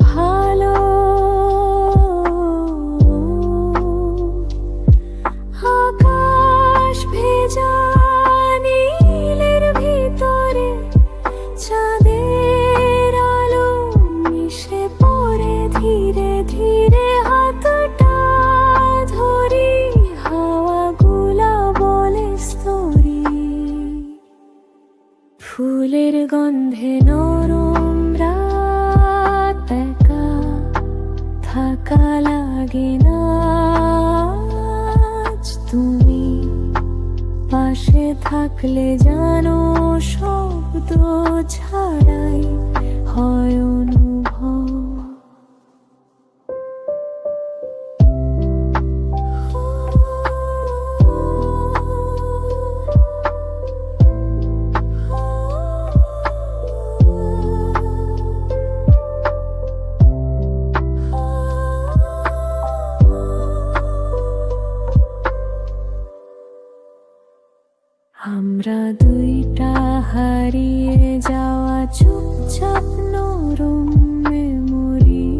ভালো, আকাশ ভেজা নীলের ভিতরে চাঁদের আলো মিশে পড়ে ধীরে ধীরে হাতটা ধরি, হাওয়াগুলা বলে স্তরি, ফুলের গন্ধে নরম রাত একা থাকা লাগে না, আজ তুমি পাশে থাকলে জানো শব্দ ছাড়াই হয় অনুভব। আমরা দুইটা হারিয়ে যাওয়া চুপচাপ নরম মেমোরি,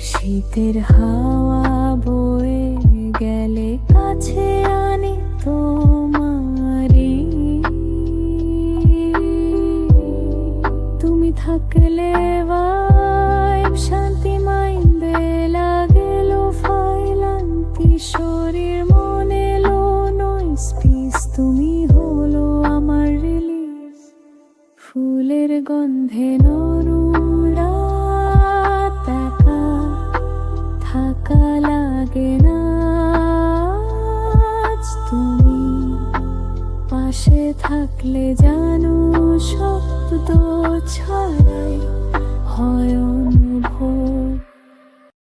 শীতের হাওয়া বয়ে গেলে কাছে আনি তোমারি, তুমি থাকলে ভাইব শান্তি মাইন্দে লাগেল ফাইলান্তি শরীর মনে লো নয়েস পিস, তুমি হলো আমার রিলিজ, ফুলের গন্ধে নরম রাত একা থাকা লাগে না, আজ তুমি পাশে থাকলে জানো শব্দ ছাড়াই হয় অনুভব।